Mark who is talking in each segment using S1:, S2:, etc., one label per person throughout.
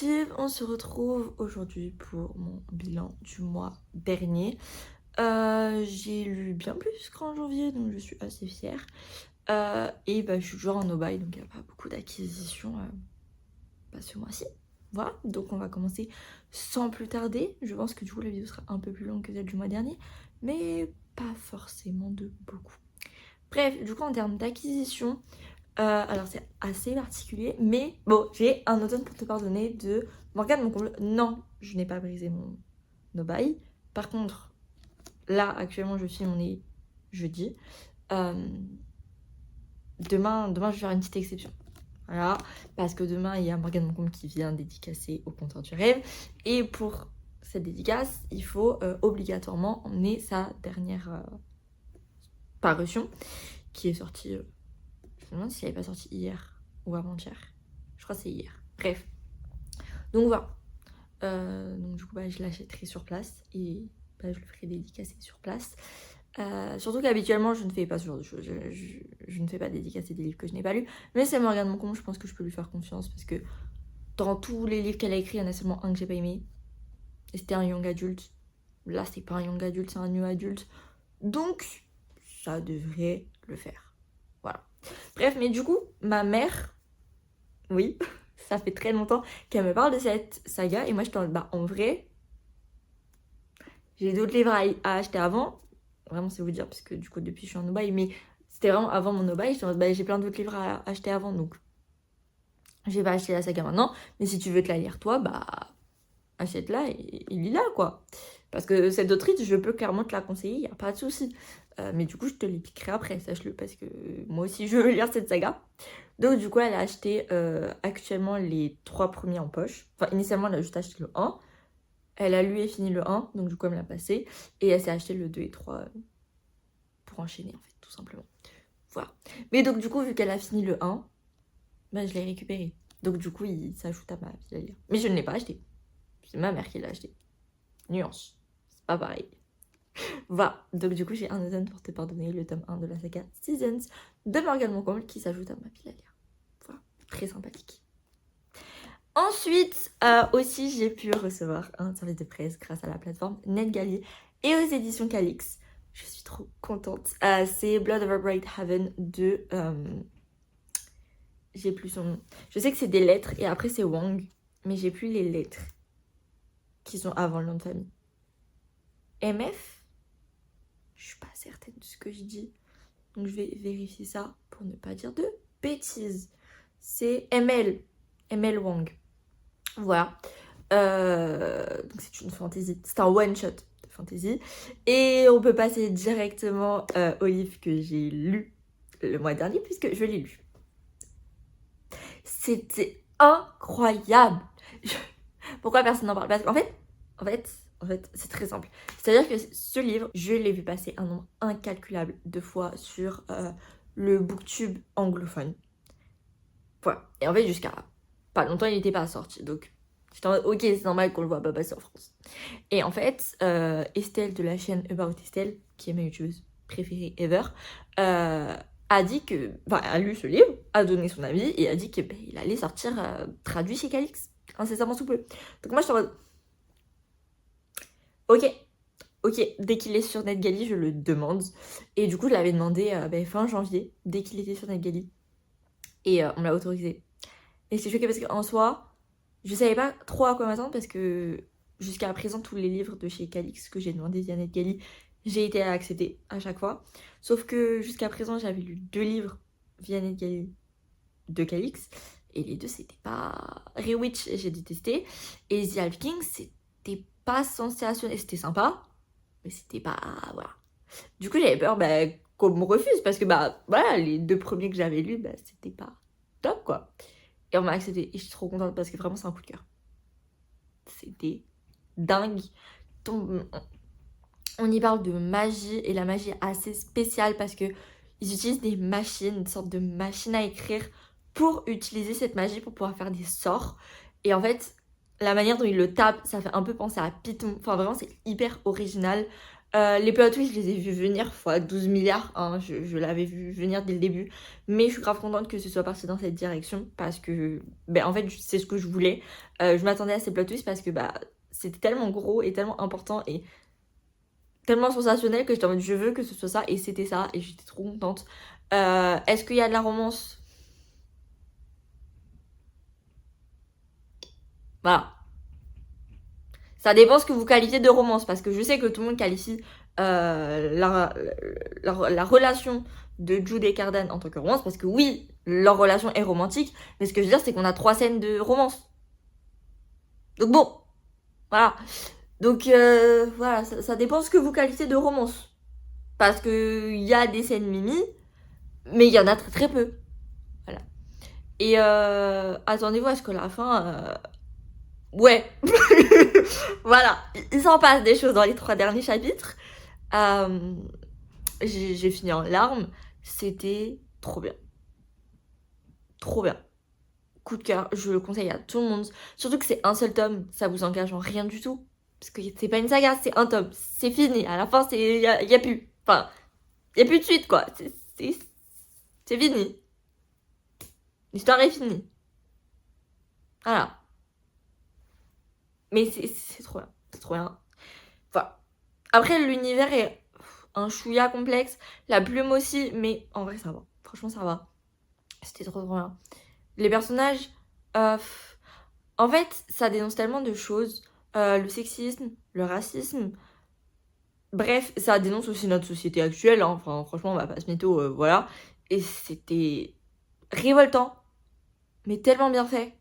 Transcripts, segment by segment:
S1: Collective, on se retrouve aujourd'hui pour mon bilan du mois dernier. J'ai lu bien plus qu'en janvier, donc je suis assez fière. Et je suis toujours en no-buy, donc il n'y a pas beaucoup d'acquisitions ce mois-ci. Voilà, donc on va commencer sans plus tarder. Je pense que du coup la vidéo sera un peu plus longue que celle du mois dernier, mais pas forcément de beaucoup. Bref, du coup en termes d'acquisition, alors c'est assez particulier, mais bon, j'ai un automne pour te pardonner de Morgane Moncomble. Non, je n'ai pas brisé mon no-buy. Par contre, là actuellement je filme, on est jeudi. Demain je vais faire une petite exception. Voilà, parce que demain il y a Morgane Moncomble qui vient dédicacer au comptoir du rêve. Et pour cette dédicace, il faut obligatoirement emmener sa dernière parution qui est sortie. Je me demande si elle n'est pas sortie hier ou avant-hier. Je crois que c'est hier. Bref. Donc voilà. Donc du coup, je l'achèterai sur place et je le ferai dédicacer sur place. Surtout qu'habituellement, je ne fais pas ce genre de choses. Je ne fais pas dédicacer des livres que je n'ai pas lus. Mais c'est Morgane Moncomble, je pense que je peux lui faire confiance parce que dans tous les livres qu'elle a écrits, il y en a seulement un que j'ai pas aimé. Et c'était un young adulte. Là, c'est pas un young adulte, c'est un new adulte. Donc, ça devrait le faire. Voilà. Bref, mais du coup, ma mère, oui, ça fait très longtemps qu'elle me parle de cette saga. Et moi, je suis en vrai, j'ai d'autres livres à acheter avant. Vraiment, c'est vous dire, parce que du coup, depuis, je suis en no-buy. Mais c'était vraiment avant mon no-buy. J'ai plein d'autres livres à acheter avant. Donc, je vais pas acheter la saga maintenant. Mais si tu veux te la lire, toi, achète-la et lis-la, quoi. Parce que cette autrice, je peux clairement te la conseiller, il n'y a pas de souci. Mais du coup, je te les piquerai après, sache-le, parce que moi aussi, je veux lire cette saga. Donc, du coup, elle a acheté actuellement les 3 premiers en poche. Enfin, initialement, elle a juste acheté le 1. Elle a lu et fini le 1, donc du coup, elle me l'a passé. Et elle s'est acheté le 2 et 3 pour enchaîner, en fait, tout simplement. Voilà. Mais donc, du coup, vu qu'elle a fini le 1, je l'ai récupéré. Donc, du coup, il s'ajoute à ma vie à lire. Mais je ne l'ai pas acheté. C'est ma mère qui l'a acheté. Nuance. C'est pas pareil. Voilà. Donc du coup, j'ai un automne pour te pardonner, le tome 1 de la saga Seasons de Morgane Moncomble qui s'ajoute à ma pile à lire. Voilà. Très sympathique. Ensuite, aussi, j'ai pu recevoir un service de presse grâce à la plateforme NetGalley et aux éditions Calix. Je suis trop contente. C'est Blood of a Bright Haven de... j'ai plus son nom. Je sais que c'est des lettres et après c'est Wang, mais j'ai plus les lettres qui sont avant le nom de famille. MF? Je suis pas certaine de ce que je dis. Donc je vais vérifier ça pour ne pas dire de bêtises. C'est ML. ML Wang. Voilà. Donc c'est une fantasy. C'est un one-shot de fantasy. Et on peut passer directement au livre que j'ai lu le mois dernier puisque je l'ai lu. C'était incroyable. Pourquoi personne n'en parle? Parce qu'en fait, c'est très simple. C'est-à-dire que ce livre, je l'ai vu passer un nombre incalculable de fois sur le booktube anglophone. Voilà. Et en fait, jusqu'à pas longtemps, il n'était pas sorti. Donc, j'étais en mode, ok, c'est normal qu'on le voit pas passer en France. Et en fait, Estelle de la chaîne About Estelle, qui est ma youtubeuse préférée ever, a dit que, a lu ce livre, a donné son avis et a dit que il allait sortir traduit chez Calix incessamment sous peu. Donc moi, je suis en mode, ok, dès qu'il est sur NetGalley, je le demande. Et du coup, je l'avais demandé fin janvier, dès qu'il était sur NetGalley. Et on me l'a autorisé. Et c'est choqué parce qu'en soi, je savais pas trop à quoi m'attendre parce que jusqu'à présent, tous les livres de chez Calix que j'ai demandé via NetGalley, j'ai été acceptée à chaque fois. Sauf que jusqu'à présent, j'avais lu 2 livres via NetGalley de Calix. Et les 2, c'était pas... Rewitch, j'ai détesté. Et The Half King, c'était pas sensationnel. C'était sympa, mais c'était pas... Voilà. Du coup, j'avais peur qu'on me refuse parce que voilà, les 2 premiers que j'avais lus, c'était pas top, quoi. Et on m'a accepté. Et je suis trop contente parce que vraiment, c'est un coup de cœur. C'était dingue. On y parle de magie et la magie est assez spéciale parce que ils utilisent des machines, une sorte de machine à écrire pour utiliser cette magie pour pouvoir faire des sorts. Et en fait, la manière dont ils le tapent, ça fait un peu penser à Python. Enfin, vraiment, c'est hyper original. Les plot twists, je les ai vus venir fois 12 milliards, hein, je l'avais vu venir dès le début, mais je suis grave contente que ce soit parti dans cette direction, parce que, en fait, c'est ce que je voulais. Je m'attendais à ces plot twists parce que, c'était tellement gros et tellement important et tellement sensationnel que j'étais en mode, je veux que ce soit ça, et c'était ça, et j'étais trop contente. Est-ce qu'il y a de la romance? Voilà. Ça dépend ce que vous qualifiez de romance, parce que je sais que tout le monde qualifie la relation de Jude et Cardan en tant que romance, parce que oui, leur relation est romantique, mais ce que je veux dire, c'est qu'on a 3 scènes de romance. Donc bon, voilà. Donc voilà, ça dépend ce que vous qualifiez de romance. Parce que il y a des scènes mimi, mais il y en a très très peu. Voilà. Et attendez-vous à ce que la fin... Ouais. Voilà, il s'en passe des choses dans les 3 derniers chapitres. J'ai fini en larmes. C'était trop bien. Trop bien. Coup de cœur, je le conseille à tout le monde. Surtout que c'est un seul tome, ça vous engage en rien du tout. Parce que c'est pas une saga, c'est un tome. C'est fini. À la fin, y a plus. Enfin, y a plus de suite, quoi. C'est fini. L'histoire est finie. Voilà. Mais c'est trop bien. C'est trop bien. Enfin, après, l'univers est un chouïa complexe. La plume aussi, mais en vrai, ça va. Franchement, ça va. C'était trop bien. Les personnages, en fait, ça dénonce tellement de choses. Le sexisme, le racisme. Bref, ça dénonce aussi notre société actuelle. Hein. Enfin, franchement, on va pas se mytho, voilà. Et c'était révoltant, mais tellement bien fait.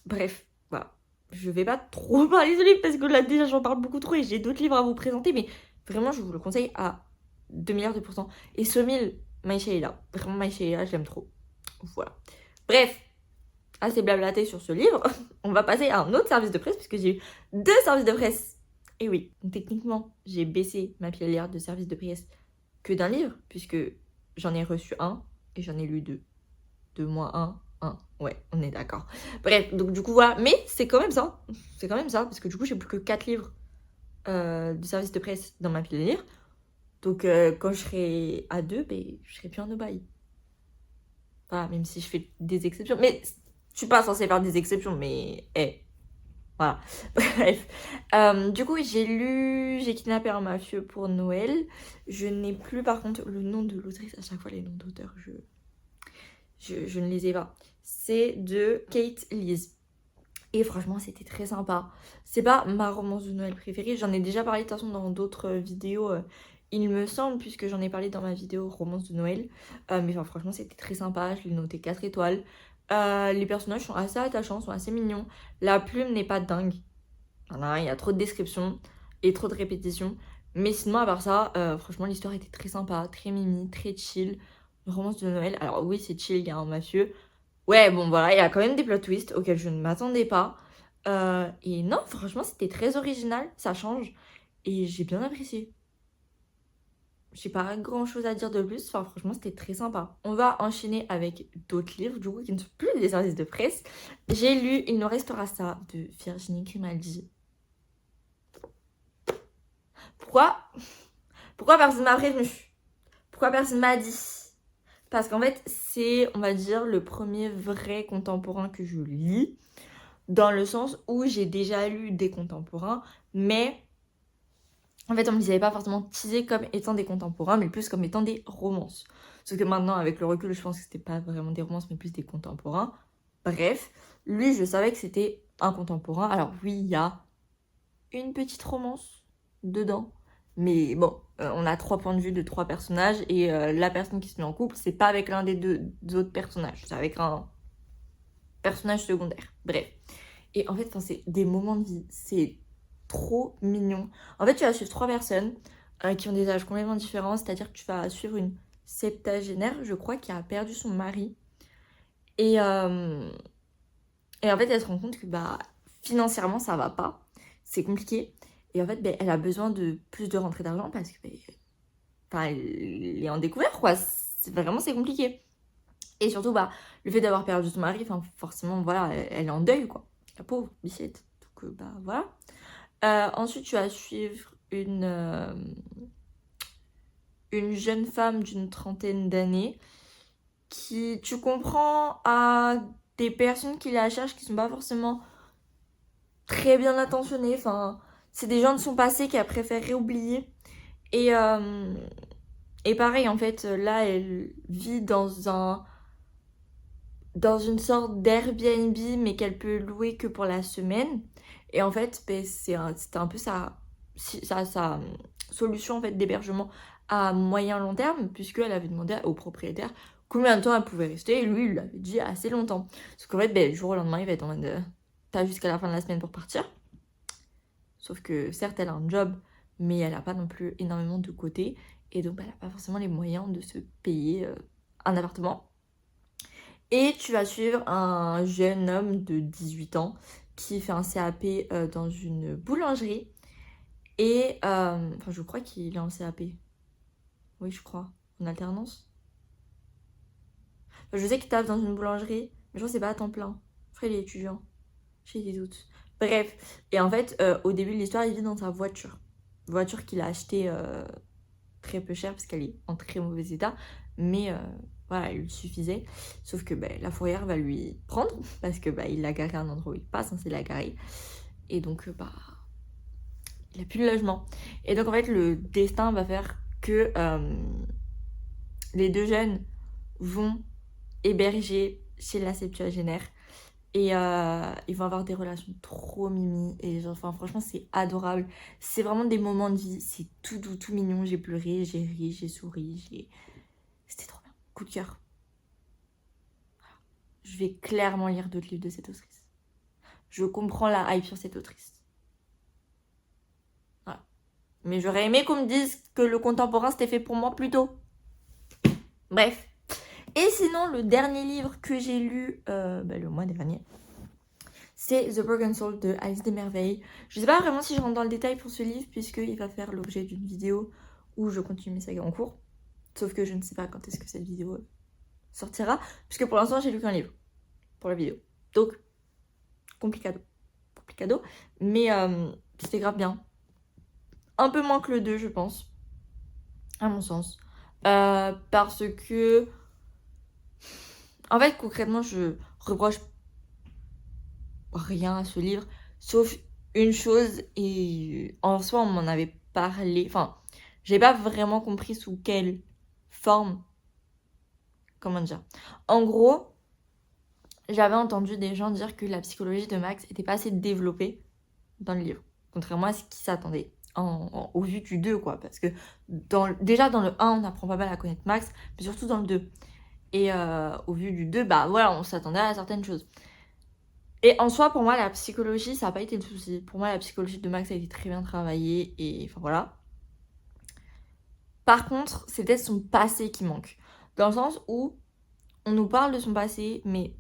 S1: Bref, voilà. Je vais pas trop parler de ce livre parce que là, déjà, j'en parle beaucoup trop et j'ai d'autres livres à vous présenter, mais vraiment, je vous le conseille à 2 milliards de pourcents. Et ce 1000, Maïcha est là. Vraiment, Maïcha est là, je l'aime trop. Voilà. Bref, assez blablaté sur ce livre. On va passer à un autre service de presse puisque j'ai eu 2 services de presse. Et oui, donc techniquement, j'ai baissé ma pilière de service de presse que d'un livre puisque j'en ai reçu un et j'en ai lu 2. 2 moins 1, 1. Ouais, on est d'accord. Bref, donc du coup, voilà. Mais c'est quand même ça. C'est quand même ça parce que du coup, j'ai plus que 4 livres de service de presse dans ma pile de livres. Donc quand je serai à 2, je serai plus en no-buy. Voilà, même si je fais des exceptions. Mais je suis pas censée faire des exceptions, mais voilà. Bref. Du coup, J'ai kidnappé un mafieux pour Noël. Je n'ai plus par contre le nom de l'autrice. À chaque fois, les noms d'auteurs, je ne les ai pas. C'est de Kate Lees. Et franchement, c'était très sympa. C'est pas ma romance de Noël préférée. J'en ai déjà parlé de toute façon dans d'autres vidéos, il me semble, puisque j'en ai parlé dans ma vidéo romance de Noël. Mais enfin, franchement, c'était très sympa. Je l'ai noté 4 étoiles. Les personnages sont assez attachants, sont assez mignons. La plume n'est pas dingue. Voilà, il y a trop de descriptions et trop de répétitions. Mais sinon, à part ça, franchement, l'histoire était très sympa, très mimi, très chill. Une romance de Noël. Alors oui, c'est chill, il y a un mafieux. Ouais, bon voilà, il y a quand même des plot twists auxquels je ne m'attendais pas. Et non, franchement, c'était très original, ça change. Et j'ai bien apprécié. J'ai pas grand chose à dire de plus, enfin franchement c'était très sympa. On va enchaîner avec d'autres livres, du coup qui ne sont plus des services de presse. J'ai lu Il nous restera ça de Virginie Grimaldi. Pourquoi personne m'a prévenu? Pourquoi personne m'a dit? Parce qu'en fait, c'est, on va dire, le premier vrai contemporain que je lis, dans le sens où j'ai déjà lu des contemporains, mais en fait, on me les avait pas forcément teasés comme étant des contemporains, mais plus comme étant des romances. Sauf que maintenant, avec le recul, je pense que c'était pas vraiment des romances, mais plus des contemporains. Bref, lui, je savais que c'était un contemporain. Alors oui, il y a une petite romance dedans, mais bon, on a 3 points de vue de 3 personnages et la personne qui se met en couple, c'est pas avec l'un des deux autres personnages, c'est avec un personnage secondaire. Bref. Et en fait, c'est des moments de vie, c'est trop mignon. En fait, tu vas suivre 3 personnes qui ont des âges complètement différents, c'est-à-dire que tu vas suivre une septagénaire, je crois, qui a perdu son mari. Et en fait, elle se rend compte que financièrement, ça va pas, c'est compliqué. Et en fait, elle a besoin de plus de rentrée d'argent parce que elle est en découvert, quoi. C'est compliqué. Et surtout, le fait d'avoir perdu son mari, forcément, voilà, elle est en deuil, quoi. La pauvre bichette. Donc, voilà. Ensuite, tu vas suivre une jeune femme d'une trentaine d'années qui, tu comprends, a des personnes qui la cherchent qui sont pas forcément très bien intentionnées. Enfin, c'est des gens de son passé qu'elle préférerait oublier. Et pareil, en fait, là, elle vit dans une sorte d'Airbnb, mais qu'elle peut louer que pour la semaine. Et en fait, ben, c'était un peu sa solution en fait, d'hébergement à moyen long terme, puisqu'elle avait demandé au propriétaire combien de temps elle pouvait rester, et lui, il lui avait dit assez longtemps. Parce qu'en fait, ben, du jour au lendemain, il va être en mode t'as jusqu'à la fin de la semaine pour partir. Sauf que certes, elle a un job, mais elle n'a pas non plus énormément de côté, et donc ben, elle n'a pas forcément les moyens de se payer un appartement. Et tu vas suivre un jeune homme de 18 ans qui fait un CAP dans une boulangerie. Et enfin, je crois qu'il est en CAP. Oui, je crois. En alternance. Enfin, je sais qu'il tape dans une boulangerie, mais je crois que c'est pas à temps plein. Je crois qu'il est étudiant. J'ai des doutes. Bref. Et en fait, au début de l'histoire, il vit dans sa voiture. Voiture qu'il a achetée très peu cher parce qu'elle est en très mauvais état. Mais voilà, il lui suffisait. Sauf que la fourrière va lui prendre parce que il l'a garé à un endroit où il n'est pas censé la garer. Et donc, il n'a plus de logement. Et donc, en fait, le destin va faire que les deux jeunes vont héberger chez la septuagénaire. Et ils vont avoir des relations trop mimi. Et genre, enfin, franchement, c'est adorable. C'est vraiment des moments de vie. C'est tout doux, tout mignon. J'ai pleuré, j'ai ri, j'ai souri. C'était trop bien. Coup de cœur. Je vais clairement lire d'autres livres de cette autrice. Je comprends la hype sur cette autrice. Voilà. Mais j'aurais aimé qu'on me dise que le contemporain c'était fait pour moi plus tôt. Bref. Et sinon, le dernier livre que j'ai lu le mois dernier, c'est The Broken Soul de Alice Desmerveilles. Je sais pas vraiment si je rentre dans le détail pour ce livre, puisqu'il va faire l'objet d'une vidéo où je continue mes sagas en cours. Sauf que je ne sais pas quand est-ce que cette vidéo sortira, puisque pour l'instant j'ai lu qu'un livre pour la vidéo. Donc, complicado. Mais c'était grave bien. Un peu moins que le 2, je pense. À mon sens. Parce que... En fait, concrètement, je reproche rien à ce livre, sauf une chose, et en soi, on m'en avait parlé. Enfin, j'ai pas vraiment compris sous quelle forme. Comment dire. En gros, j'avais entendu des gens dire que la psychologie de Max était pas assez développée dans le livre, contrairement à ce qui s'attendait. Au vu du 2, quoi. Parce que déjà dans le 1, on apprend pas mal à connaître Max, mais surtout dans le 2. Et au vu du 2, voilà, on s'attendait à certaines choses. Et en soi, pour moi, la psychologie, ça n'a pas été le souci. Pour moi, la psychologie de Max a été très bien travaillée, et enfin voilà. Par contre, c'est peut-être son passé qui manque. Dans le sens où on nous parle de son passé, mais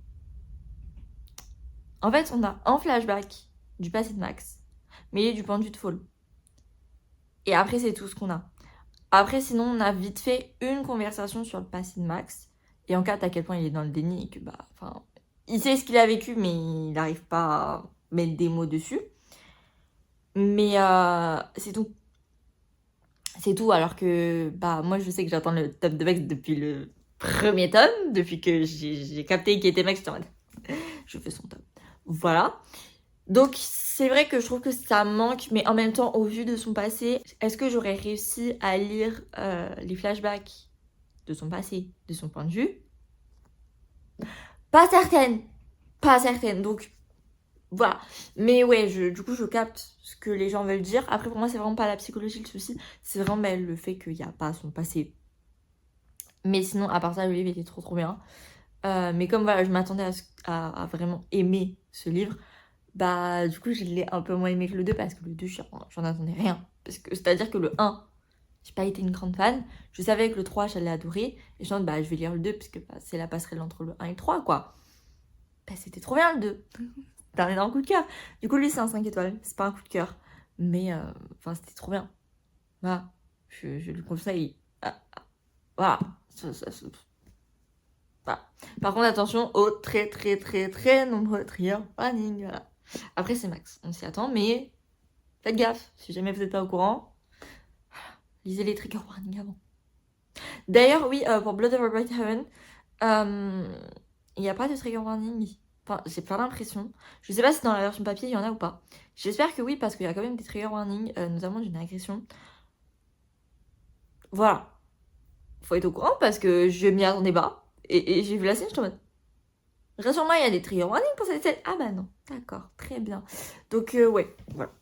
S1: en fait, on a un flashback du passé de Max, mais il est du point de vue de Fall. Et après, c'est tout ce qu'on a. Après, sinon, on a vite fait une conversation sur le passé de Max. Et en cas à quel point il est dans le déni et que, il sait ce qu'il a vécu, mais il n'arrive pas à mettre des mots dessus. Mais c'est tout. C'est tout, alors que, moi, je sais que j'attends le tome de Max depuis le premier tome, depuis que j'ai capté qui était Max, j'étais en mode, je fais son tome. Voilà. Donc, c'est vrai que je trouve que ça manque, mais en même temps, au vu de son passé, est-ce que j'aurais réussi à lire les flashbacks de son passé, de son point de vue? Pas certaine, donc voilà. Mais ouais, du coup, je capte ce que les gens veulent dire. Après, pour moi, c'est vraiment pas la psychologie le souci, c'est vraiment le fait qu'il n'y a pas son passé. Mais sinon, à part ça, le livre était trop bien. Mais comme voilà, je m'attendais à vraiment aimer ce livre, du coup, je l'ai un peu moins aimé que le 2 parce que le 2, j'en attendais rien. C'est-à-dire que le 1, j'ai pas été une grande fan. Je savais que le 3, j'allais adorer. Et je me dis, je vais lire le 2 parce que c'est la passerelle entre le 1 et le 3, quoi. C'était trop bien le 2. C'était un énorme coup de cœur. Du coup, lui, c'est un 5 étoiles. C'est pas un coup de cœur. Mais, c'était trop bien. Voilà. Je lui conseille. Voilà. Voilà. Par contre, attention aux très nombreux trigger warning. Voilà. Après, c'est Max. On s'y attend, mais faites gaffe. Si jamais vous n'êtes pas au courant, lisez les trigger warnings avant. D'ailleurs, oui, pour Blood Over Bright Heaven, il n'y a pas de trigger warning. Enfin, j'ai pas l'impression. Je sais pas si dans la version papier il y en a ou pas. J'espère que oui, parce qu'il y a quand même des trigger warnings, notamment d'une agression. Voilà. Faut être au courant parce que je m'y attendais pas. Et j'ai vu la scène, je suis en mode. Rassure-moi, il y a des trigger warnings pour cette scène. Ah bah non, d'accord, très bien. Donc, ouais, voilà.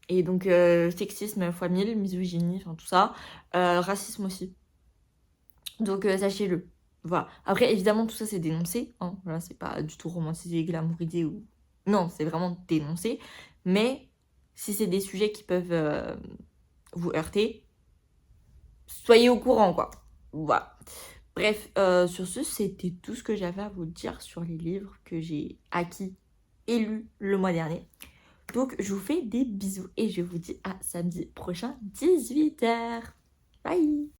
S1: Et donc, sexisme fois 1000, misogynie, enfin tout ça. Racisme aussi. Donc, sachez-le. Voilà. Après, évidemment, tout ça, c'est dénoncé. Hein. Voilà, c'est pas du tout romantisé, glamourisé ou... Non, c'est vraiment dénoncé. Mais si c'est des sujets qui peuvent vous heurter, soyez au courant, quoi. Voilà. Bref, sur ce, c'était tout ce que j'avais à vous dire sur les livres que j'ai acquis et lus le mois dernier. Donc, je vous fais des bisous et je vous dis à samedi prochain, 18h. Bye!